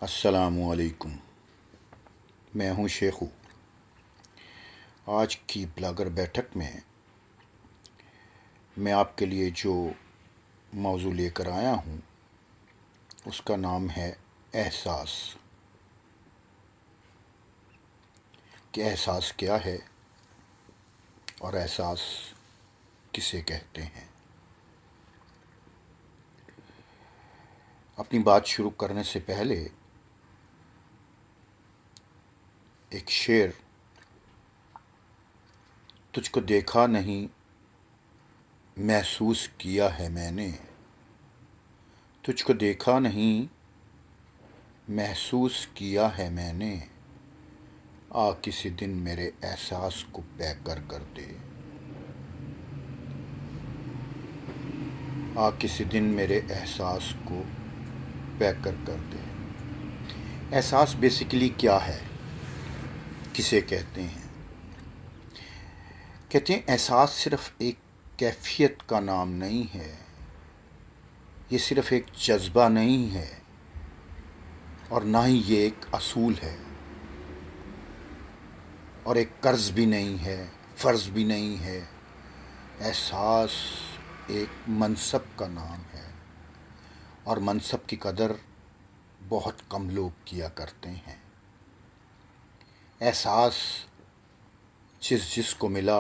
السلام علیکم، میں ہوں شیخو۔ آج کی بلاگر بیٹھک میں میں آپ کے لیے جو موضوع لے کر آیا ہوں اس کا نام ہے احساس۔ کہ احساس کیا ہے اور احساس کسے کہتے ہیں۔ اپنی بات شروع کرنے سے پہلے ایک شعر: تجھ کو دیکھا نہیں محسوس کیا ہے میں نے، تجھ کو دیکھا نہیں محسوس کیا ہے میں نے، آ کسی دن میرے احساس کو پیکر کر دے، آ کسی دن میرے احساس کو پیکر کر دے۔ احساس بیسیکلی کیا ہے، کسے کہتے ہیں؟ کہتے ہیں احساس صرف ایک کیفیت کا نام نہیں ہے، یہ صرف ایک جذبہ نہیں ہے، اور نہ ہی یہ ایک اصول ہے، اور ایک قرض بھی نہیں ہے، فرض بھی نہیں ہے۔ احساس ایک منصب کا نام ہے، اور منصب کی قدر بہت کم لوگ کیا کرتے ہیں۔ احساس جس کو ملا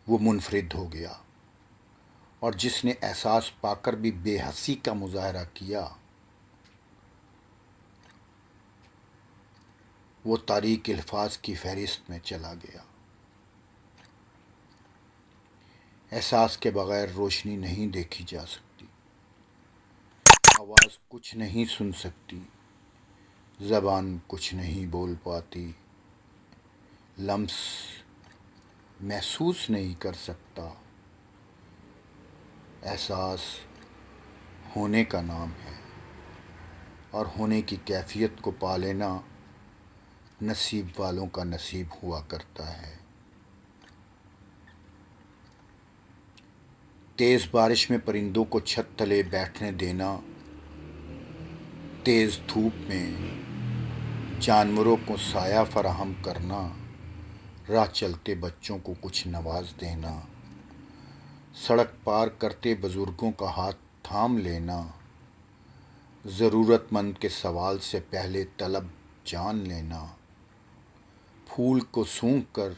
وہ منفرد ہو گیا، اور جس نے احساس پا کر بھی بے حسی کا مظاہرہ کیا وہ تاریک الفاظ کی فہرست میں چلا گیا۔ احساس کے بغیر روشنی نہیں دیکھی جا سکتی، آواز کچھ نہیں سن سکتی، زبان کچھ نہیں بول پاتی، لمس محسوس نہیں کر سکتا۔ احساس ہونے کا نام ہے، اور ہونے کی کیفیت کو پا لینا نصیب والوں کا نصیب ہوا کرتا ہے۔ تیز بارش میں پرندوں کو چھت تلے بیٹھنے دینا، تیز دھوپ میں جانوروں کو سایہ فراہم کرنا، راہ چلتے بچوں کو کچھ نواز دینا، سڑک پار کرتے بزرگوں کا ہاتھ تھام لینا، ضرورت مند کے سوال سے پہلے طلب جان لینا، پھول کو سونگھ کر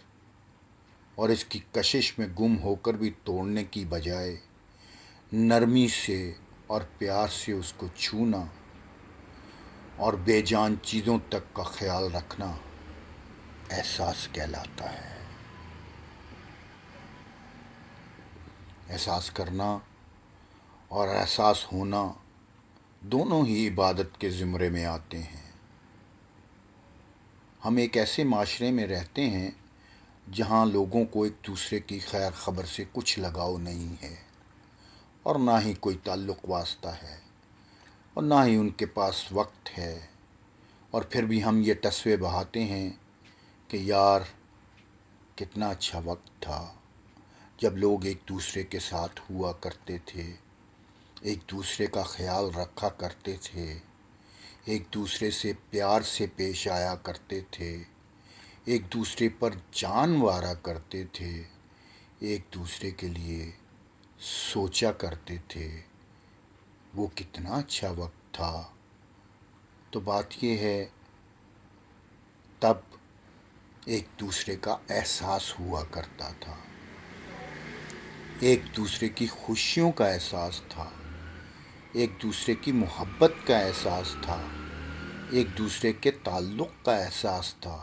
اور اس کی کشش میں گم ہو کر بھی توڑنے کی بجائے نرمی سے اور پیار سے اس کو چھونا، اور بے جان چیزوں تک کا خیال رکھنا احساس کہلاتا ہے۔ احساس کرنا اور احساس ہونا دونوں ہی عبادت کے زمرے میں آتے ہیں۔ ہم ایک ایسے معاشرے میں رہتے ہیں جہاں لوگوں کو ایک دوسرے کی خیر خبر سے کچھ لگاؤ نہیں ہے، اور نہ ہی کوئی تعلق واسطہ ہے، اور نہ ہی ان کے پاس وقت ہے، اور پھر بھی ہم یہ تصویر بہاتے ہیں کہ یار کتنا اچھا وقت تھا جب لوگ ایک دوسرے کے ساتھ ہوا کرتے تھے، ایک دوسرے کا خیال رکھا کرتے تھے، ایک دوسرے سے پیار سے پیش آیا کرتے تھے، ایک دوسرے پر جان وارا کرتے تھے، ایک دوسرے کے لیے سوچا کرتے تھے۔ وہ کتنا اچھا وقت تھا۔ تو بات یہ ہے تب ایک دوسرے کا احساس ہوا کرتا تھا، ایک دوسرے کی خوشیوں کا احساس تھا، ایک دوسرے کی محبت کا احساس تھا، ایک دوسرے کے تعلق کا احساس تھا،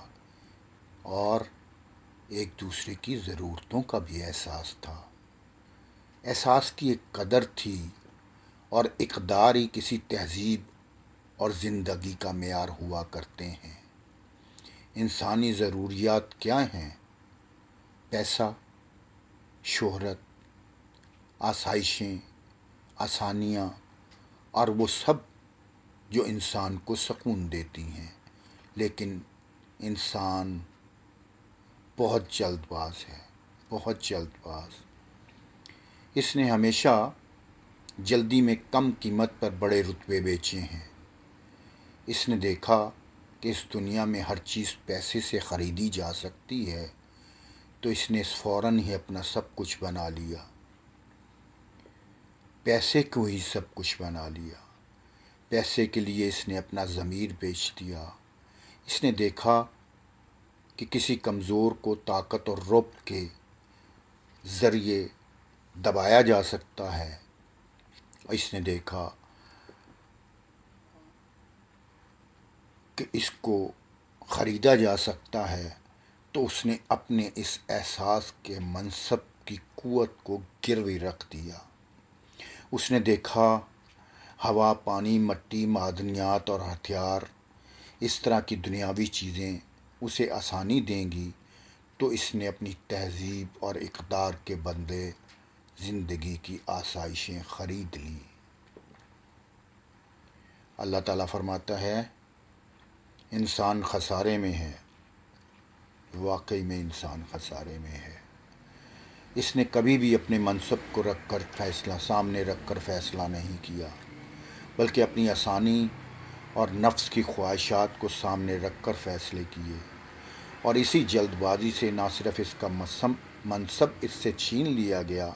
اور ایک دوسرے کی ضرورتوں کا بھی احساس تھا۔ احساس کی ایک قدر تھی، اور اقدار ہی کسی تہذیب اور زندگی کا معیار ہوا کرتے ہیں۔ انسانی ضروریات کیا ہیں؟ پیسہ، شہرت، آسائشیں، آسانیاں، اور وہ سب جو انسان کو سکون دیتی ہیں۔ لیکن انسان بہت جلد باز ہے، بہت جلد باز۔ اس نے ہمیشہ جلدی میں کم قیمت پر بڑے رتبے بیچے ہیں، اس نے دیکھا کہ اس دنیا میں ہر چیز پیسے سے خریدی جا سکتی ہے، تو اس نے فوراً ہی اپنا سب کچھ بنا لیا، پیسے کو ہی سب کچھ بنا لیا۔ پیسے کے لیے اس نے اپنا ضمیر بیچ دیا۔ اس نے دیکھا کہ کسی کمزور کو طاقت اور رعب کے ذریعے دبایا جا سکتا ہے، اور اس نے دیکھا کہ اس کو خریدا جا سکتا ہے، تو اس نے اپنے اس احساس کے منصب کی قوت کو گروی رکھ دیا۔ اس نے دیکھا ہوا، پانی، مٹی، معدنیات اور ہتھیار، اس طرح کی دنیاوی چیزیں اسے آسانی دیں گی، تو اس نے اپنی تہذیب اور اقدار کے بدلے زندگی کی آسائشیں خرید لیں۔ اللہ تعالیٰ فرماتا ہے انسان خسارے میں ہے، واقعی میں انسان خسارے میں ہے۔ اس نے کبھی بھی اپنے منصب کو رکھ کر سامنے رکھ کر فیصلہ نہیں کیا، بلکہ اپنی آسانی اور نفس کی خواہشات کو سامنے رکھ کر فیصلے کیے، اور اسی جلد بازی سے نہ صرف اس کا منصب اس سے چھین لیا گیا،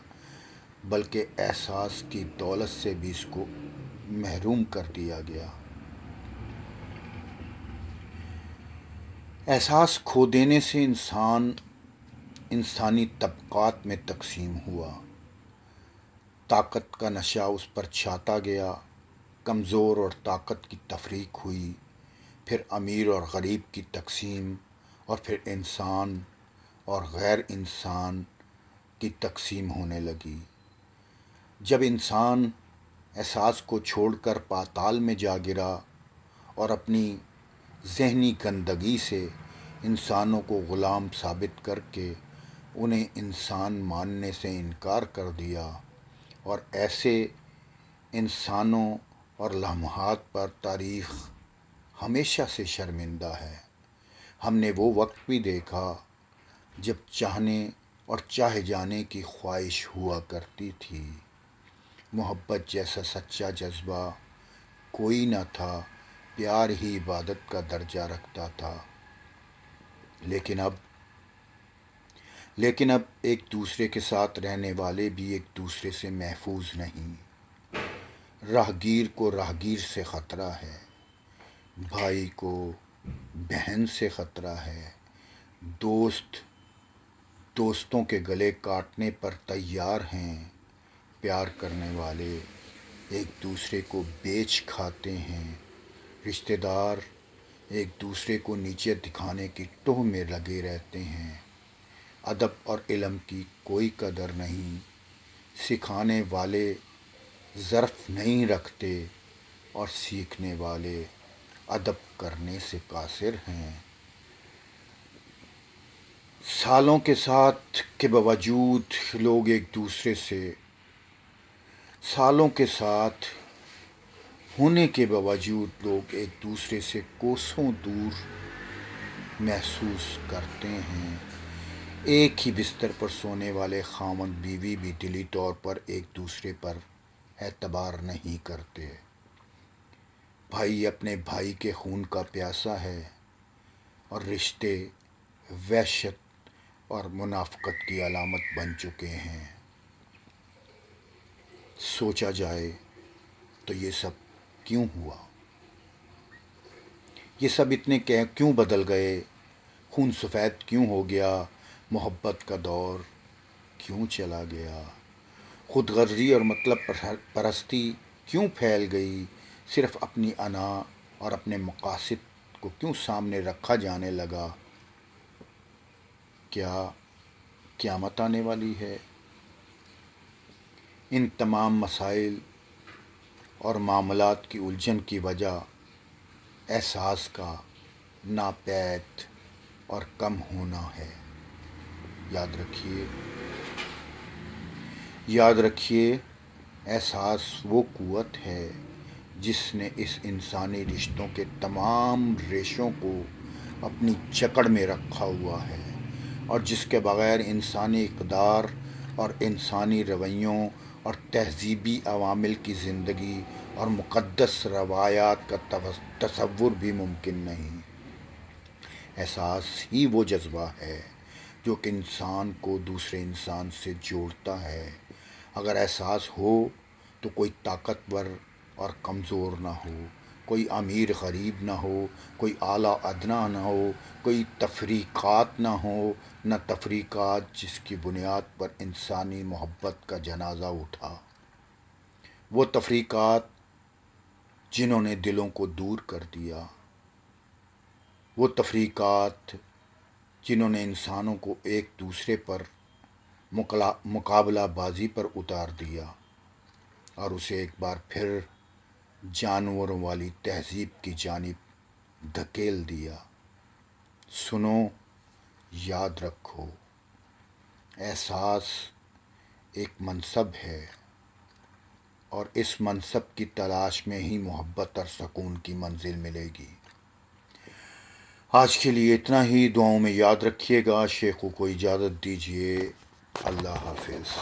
بلکہ احساس کی دولت سے بھی اس کو محروم کر دیا گیا۔ احساس کھو دینے سے انسان انسانی طبقات میں تقسیم ہوا، طاقت کا نشہ اس پر چھاتا گیا، کمزور اور طاقت کی تفریق ہوئی، پھر امیر اور غریب کی تقسیم، اور پھر انسان اور غیر انسان کی تقسیم ہونے لگی۔ جب انسان احساس کو چھوڑ کر پاتال میں جا گرا اور اپنی ذہنی گندگی سے انسانوں کو غلام ثابت کر کے انہیں انسان ماننے سے انکار کر دیا، اور ایسے انسانوں اور لمحات پر تاریخ ہمیشہ سے شرمندہ ہے۔ ہم نے وہ وقت بھی دیکھا جب چاہنے اور چاہے جانے کی خواہش ہوا کرتی تھی، محبت جیسا سچا جذبہ کوئی نہ تھا، پیار ہی عبادت کا درجہ رکھتا تھا، لیکن اب ایک دوسرے کے ساتھ رہنے والے بھی ایک دوسرے سے محفوظ نہیں۔ راہگیر کو راہگیر سے خطرہ ہے، بھائی کو بہن سے خطرہ ہے، دوستوں کے گلے کاٹنے پر تیار ہیں، پیار کرنے والے ایک دوسرے کو بیچ کھاتے ہیں، رشتہ دار ایک دوسرے کو نیچے دکھانے کی ٹوہ میں لگے رہتے ہیں، ادب اور علم کی کوئی قدر نہیں، سکھانے والے ظرف نہیں رکھتے اور سیکھنے والے ادب کرنے سے قاصر ہیں۔ سالوں کے ساتھ کے باوجود لوگ ایک دوسرے سے سالوں کے ساتھ ہونے کے باوجود لوگ ایک دوسرے سے کوسوں دور محسوس کرتے ہیں۔ ایک ہی بستر پر سونے والے خاوند بیوی بھی دلی طور پر ایک دوسرے پر اعتبار نہیں کرتے۔ بھائی اپنے بھائی کے خون کا پیاسا ہے، اور رشتے وحشت اور منافقت کی علامت بن چکے ہیں۔ سوچا جائے تو یہ سب کیوں ہوا؟ یہ سب اتنے کیوں بدل گئے؟ خون سفید کیوں ہو گیا؟ محبت کا دور کیوں چلا گیا؟ خود غرضی اور مطلب پرستی کیوں پھیل گئی؟ صرف اپنی انا اور اپنے مقاصد کو کیوں سامنے رکھا جانے لگا؟ کیا قیامت آنے والی ہے؟ ان تمام مسائل اور معاملات کی الجھن کی وجہ احساس کا ناپید اور کم ہونا ہے۔ یاد رکھیے احساس وہ قوت ہے جس نے اس انسانی رشتوں کے تمام ریشوں کو اپنی جکڑ میں رکھا ہوا ہے، اور جس کے بغیر انسانی اقدار اور انسانی رویوں اور تہذیبی عوامل کی زندگی اور مقدس روایات کا تصور بھی ممکن نہیں۔ احساس ہی وہ جذبہ ہے جو کہ انسان کو دوسرے انسان سے جوڑتا ہے۔ اگر احساس ہو تو کوئی طاقتور اور کمزور نہ ہو، کوئی امیر غریب نہ ہو، کوئی اعلیٰ ادنیٰ نہ ہو، کوئی تفریقات نہ ہو، نہ تفریقات جس کی بنیاد پر انسانی محبت کا جنازہ اٹھا۔ وہ تفریقات جنہوں نے دلوں کو دور کر دیا، وہ تفریقات جنہوں نے انسانوں کو ایک دوسرے پر مقابلہ بازی پر اتار دیا اور اسے ایک بار پھر جانوروں والی تہذیب کی جانب دھکیل دیا۔ سنو، یاد رکھو، احساس ایک منصب ہے، اور اس منصب کی تلاش میں ہی محبت اور سکون کی منزل ملے گی۔ آج کے لیے اتنا ہی، دعاؤں میں یاد رکھیے گا۔ شیخو کو اجازت دیجیے، اللہ حافظ۔